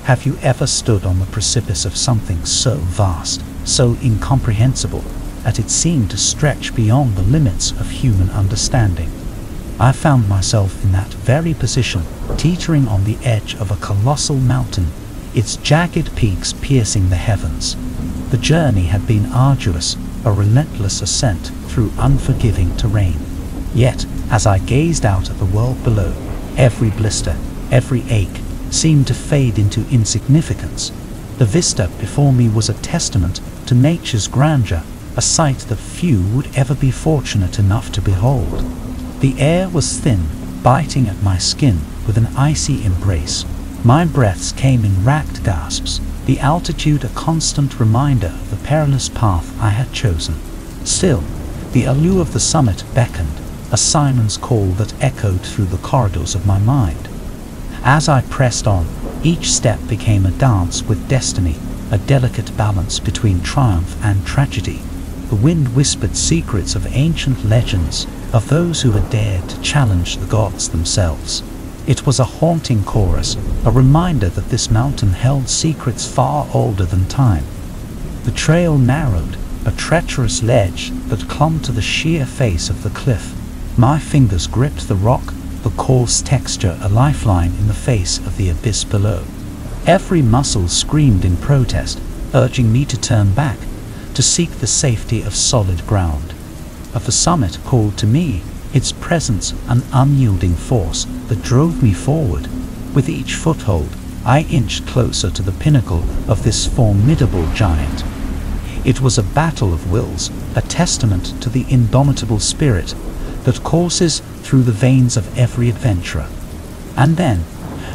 Have you ever stood on the precipice of something so vast, so incomprehensible, that it seemed to stretch beyond the limits of human understanding? I found myself in that very position, teetering on the edge of a colossal mountain, its jagged peaks piercing the heavens. The journey had been arduous, a relentless ascent through unforgiving terrain. Yet, as I gazed out at the world below, every blister, every ache, seemed to fade into insignificance. The vista before me was a testament to nature's grandeur, a sight that few would ever be fortunate enough to behold. The air was thin, biting at my skin with an icy embrace. My breaths came in racked gasps, the altitude a constant reminder of the perilous path I had chosen. Still, the allure of the summit beckoned, a Simon's call that echoed through the corridors of my mind. As I pressed on, each step became a dance with destiny, a delicate balance between triumph and tragedy. The wind whispered secrets of ancient legends, of those who had dared to challenge the gods themselves. It was a haunting chorus, a reminder that this mountain held secrets far older than time. The trail narrowed, a treacherous ledge that clung to the sheer face of the cliff. My fingers gripped the rock, the coarse texture a lifeline in the face of the abyss below. Every muscle screamed in protest, urging me to turn back, to seek the safety of solid ground. But the summit called to me, its presence an unyielding force that drove me forward. With each foothold, I inched closer to the pinnacle of this formidable giant. It was a battle of wills, a testament to the indomitable spirit that courses through the veins of every adventurer. And then,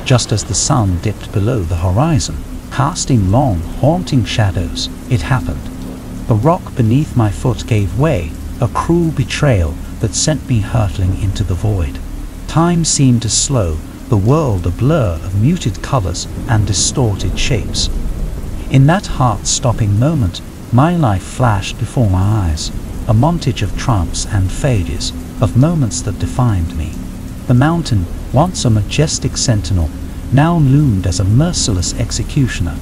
just as the sun dipped below the horizon, casting long, haunting shadows, it happened. The rock beneath my foot gave way, a cruel betrayal that sent me hurtling into the void. Time seemed to slow, the world a blur of muted colors and distorted shapes. In that heart-stopping moment, my life flashed before my eyes, a montage of triumphs and failures, of moments that defined me. The mountain, once a majestic sentinel, now loomed as a merciless executioner.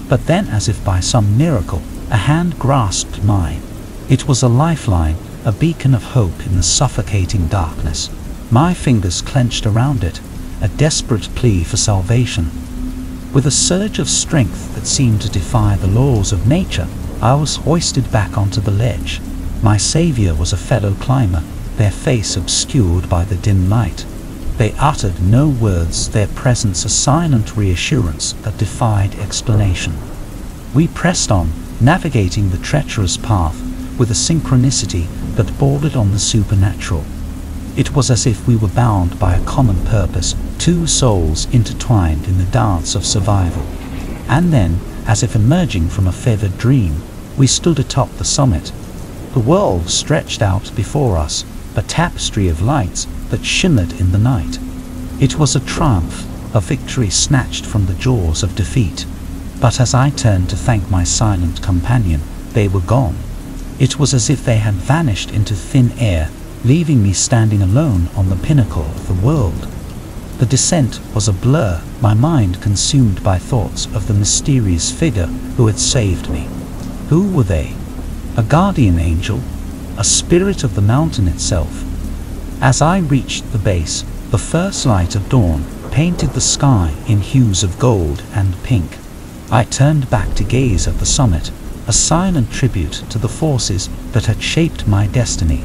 But then, as if by some miracle, a hand grasped mine. It was a lifeline, a beacon of hope in the suffocating darkness. My fingers clenched around it, a desperate plea for salvation. With a surge of strength that seemed to defy the laws of nature, I was hoisted back onto the ledge. My savior was a fellow climber, their face obscured by the dim light. They uttered no words, their presence a silent reassurance that defied explanation. We pressed on, navigating the treacherous path with a synchronicity that bordered on the supernatural. It was as if we were bound by a common purpose, two souls intertwined in the dance of survival. And then, as if emerging from a fevered dream, we stood atop the summit. The world stretched out before us, a tapestry of lights that shimmered in the night. It was a triumph, a victory snatched from the jaws of defeat. But as I turned to thank my silent companion, they were gone. It was as if they had vanished into thin air, leaving me standing alone on the pinnacle of the world. The descent was a blur, my mind consumed by thoughts of the mysterious figure who had saved me. Who were they? A guardian angel? A spirit of the mountain itself? As I reached the base, the first light of dawn painted the sky in hues of gold and pink. I turned back to gaze at the summit, a silent tribute to the forces that had shaped my destiny.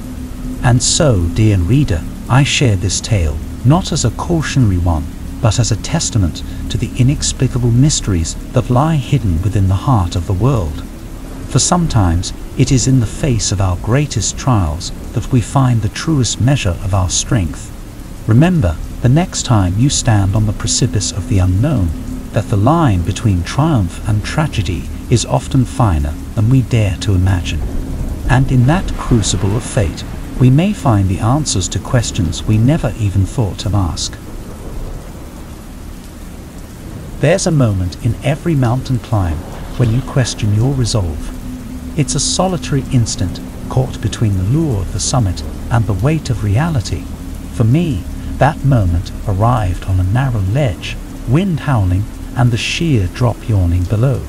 And so, dear reader, I share this tale, not as a cautionary one, but as a testament to the inexplicable mysteries that lie hidden within the heart of the world. For sometimes, it is in the face of our greatest trials that we find the truest measure of our strength. Remember, the next time you stand on the precipice of the unknown, that the line between triumph and tragedy is often finer than we dare to imagine. And in that crucible of fate, we may find the answers to questions we never even thought to ask. There's a moment in every mountain climb when you question your resolve. It's a solitary instant caught between the lure of the summit and the weight of reality. For me, that moment arrived on a narrow ledge, wind howling and the sheer drop yawning below.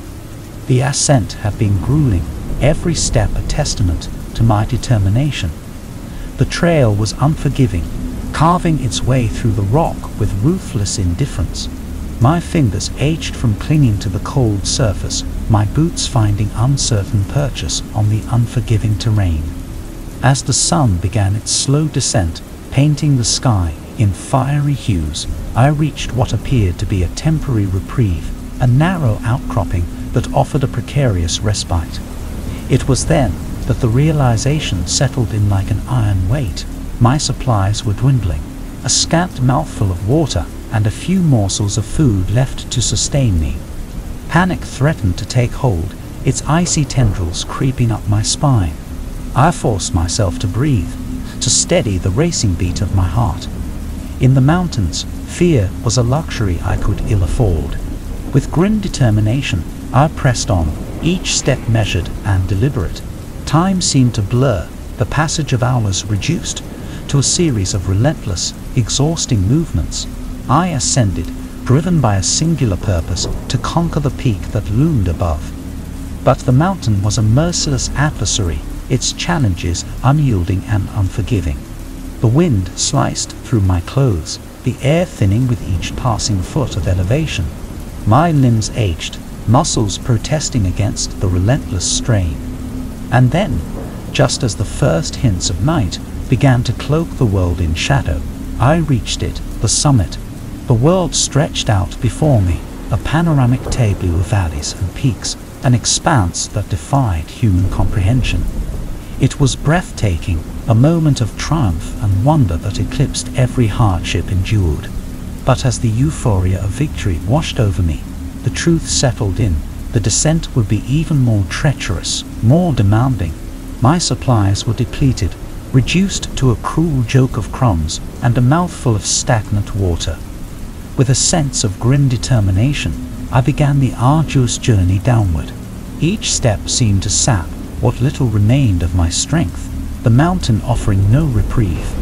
The ascent had been grueling, every step a testament to my determination. The trail was unforgiving, carving its way through the rock with ruthless indifference. My fingers ached from clinging to the cold surface, my boots finding uncertain purchase on the unforgiving terrain. As the sun began its slow descent, painting the sky in fiery hues, I reached what appeared to be a temporary reprieve, a narrow outcropping that offered a precarious respite. It was then that the realization settled in like an iron weight. My supplies were dwindling. A scant mouthful of water and a few morsels of food left to sustain me. Panic threatened to take hold, its icy tendrils creeping up my spine. I forced myself to breathe, to steady the racing beat of my heart. In the mountains, fear was a luxury I could ill afford. With grim determination, I pressed on, each step measured and deliberate. Time seemed to blur, the passage of hours reduced to a series of relentless, exhausting movements. I ascended, driven by a singular purpose to conquer the peak that loomed above. But the mountain was a merciless adversary, its challenges unyielding and unforgiving. The wind sliced through my clothes, the air thinning with each passing foot of elevation. My limbs ached, muscles protesting against the relentless strain. And then, just as the first hints of night began to cloak the world in shadow, I reached it, the summit. The world stretched out before me, a panoramic tableau of valleys and peaks, an expanse that defied human comprehension. It was breathtaking, a moment of triumph and wonder that eclipsed every hardship endured. But as the euphoria of victory washed over me, the truth settled in. The descent would be even more treacherous, more demanding. My supplies were depleted, reduced to a cruel joke of crumbs and a mouthful of stagnant water. With a sense of grim determination, I began the arduous journey downward. Each step seemed to sap what little remained of my strength, the mountain offering no reprieve.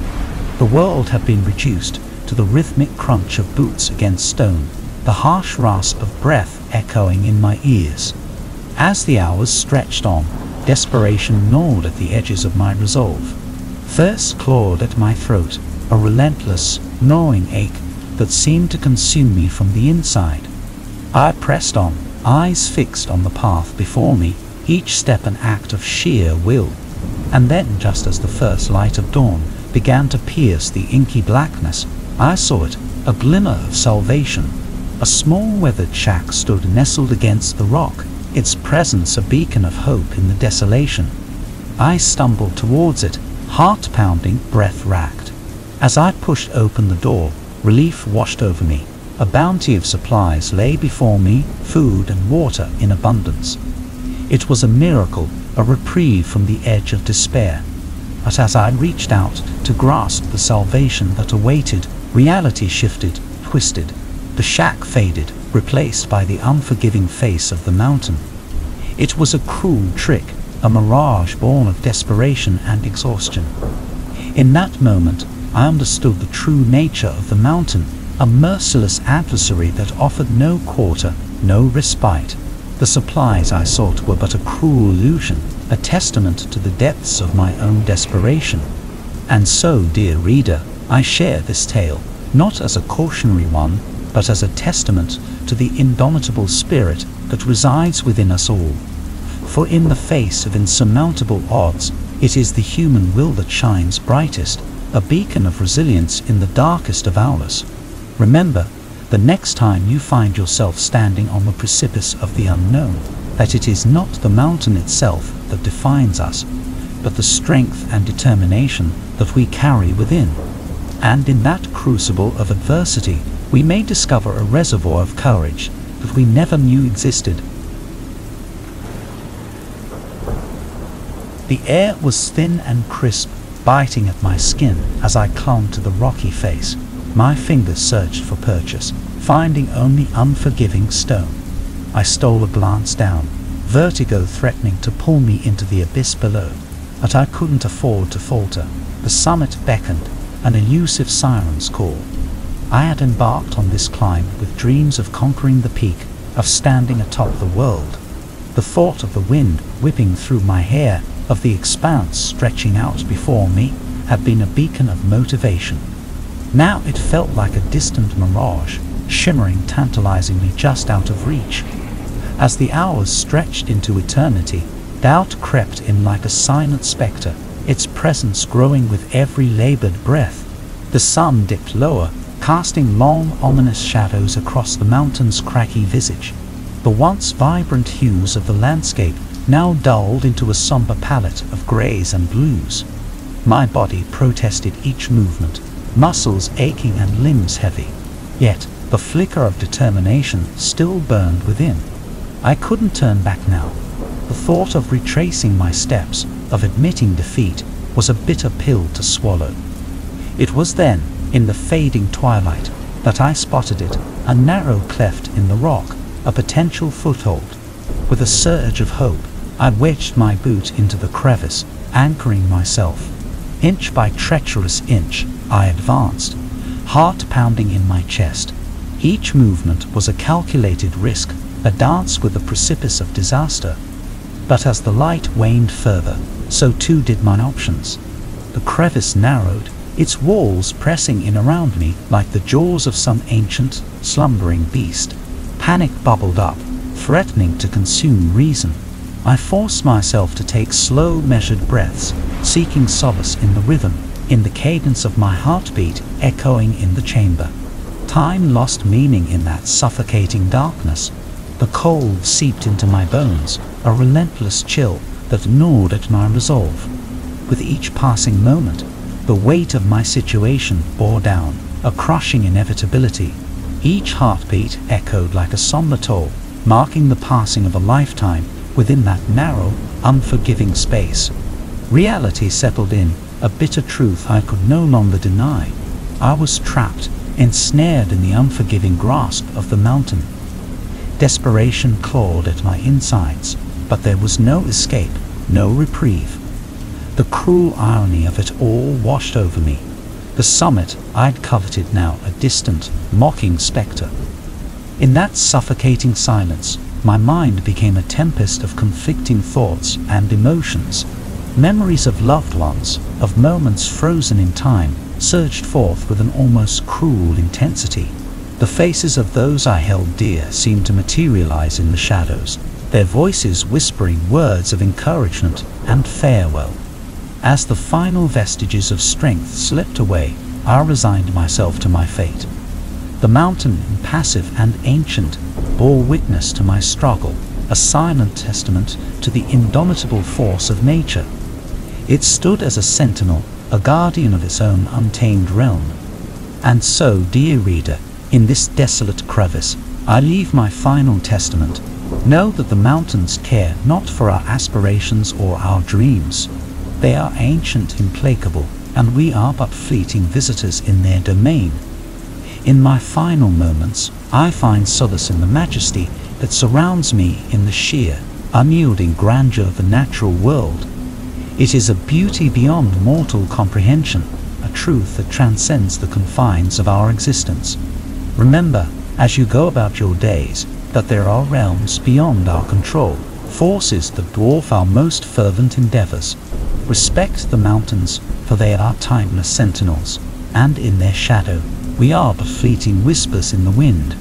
The world had been reduced to the rhythmic crunch of boots against stone, the harsh rasp of breath echoing in my ears. As the hours stretched on, desperation gnawed at the edges of my resolve. Thirst clawed at my throat, a relentless, gnawing ache that seemed to consume me from the inside. I pressed on, eyes fixed on the path before me, each step an act of sheer will. And then, just as the first light of dawn began to pierce the inky blackness, I saw it, a glimmer of salvation. A small weathered shack stood nestled against the rock, its presence a beacon of hope in the desolation. I stumbled towards it, heart pounding, breath racked. As I pushed open the door, relief washed over me. A bounty of supplies lay before me, food and water in abundance. It was a miracle, a reprieve from the edge of despair. But as I reached out to grasp the salvation that awaited, reality shifted, twisted. The shack faded, replaced by the unforgiving face of the mountain. It was a cruel trick, a mirage born of desperation and exhaustion. In that moment, I understood the true nature of the mountain, a merciless adversary that offered no quarter, no respite. The supplies I sought were but a cruel illusion, a testament to the depths of my own desperation. And so, dear reader, I share this tale, not as a cautionary one, but as a testament to the indomitable spirit that resides within us all. For in the face of insurmountable odds, it is the human will that shines brightest, a beacon of resilience in the darkest of hours. Remember, the next time you find yourself standing on the precipice of the unknown, that it is not the mountain itself that defines us, but the strength and determination that we carry within. And in that crucible of adversity, we may discover a reservoir of courage that we never knew existed. The air was thin and crisp, biting at my skin as I clung to the rocky face. My fingers searched for purchase, finding only unforgiving stone. I stole a glance down, vertigo threatening to pull me into the abyss below. But I couldn't afford to falter. The summit beckoned, an elusive siren's call. I had embarked on this climb with dreams of conquering the peak, of standing atop the world. The thought of the wind whipping through my hair, of the expanse stretching out before me, had been a beacon of motivation. Now it felt like a distant mirage, shimmering tantalizingly just out of reach. As the hours stretched into eternity, doubt crept in like a silent spectre, its presence growing with every labored breath. The sun dipped lower, casting long, ominous shadows across the mountain's craggy visage. The once vibrant hues of the landscape now dulled into a somber palette of greys and blues. My body protested each movement, muscles aching and limbs heavy. Yet the flicker of determination still burned within. I couldn't turn back now. The thought of retracing my steps, of admitting defeat, was a bitter pill to swallow. It was then, in the fading twilight, that I spotted it, a narrow cleft in the rock, a potential foothold. With a surge of hope, I wedged my boot into the crevice, anchoring myself. Inch by treacherous inch, I advanced, heart pounding in my chest. Each movement was a calculated risk, a dance with the precipice of disaster. But as the light waned further, so too did my options. The crevice narrowed, its walls pressing in around me like the jaws of some ancient, slumbering beast. Panic bubbled up, threatening to consume reason. I forced myself to take slow, measured breaths, seeking solace in the rhythm, in the cadence of my heartbeat echoing in the chamber. Time lost meaning in that suffocating darkness. The cold seeped into my bones, a relentless chill that gnawed at my resolve. With each passing moment, the weight of my situation bore down, a crushing inevitability. Each heartbeat echoed like a somber toll, marking the passing of a lifetime within that narrow, unforgiving space. Reality settled in, a bitter truth I could no longer deny. I was trapped, ensnared in the unforgiving grasp of the mountain. Desperation clawed at my insides, but there was no escape, no reprieve. The cruel irony of it all washed over me. The summit I'd coveted now a distant, mocking spectre. In that suffocating silence, my mind became a tempest of conflicting thoughts and emotions. Memories of loved ones, of moments frozen in time, surged forth with an almost cruel intensity. The faces of those I held dear seemed to materialize in the shadows, their voices whispering words of encouragement and farewell. As the final vestiges of strength slipped away, I resigned myself to my fate. The mountain, impassive and ancient, bore witness to my struggle, a silent testament to the indomitable force of nature. It stood as a sentinel, a guardian of its own untamed realm. And so, dear reader, in this desolate crevice, I leave my final testament. Know that the mountains care not for our aspirations or our dreams. They are ancient, implacable, and we are but fleeting visitors in their domain. In my final moments, I find solace in the majesty that surrounds me, in the sheer, unyielding grandeur of the natural world. It is a beauty beyond mortal comprehension, a truth that transcends the confines of our existence. Remember, as you go about your days, that there are realms beyond our control, forces that dwarf our most fervent endeavors. Respect the mountains, for they are timeless sentinels, and in their shadow, we are but fleeting whispers in the wind.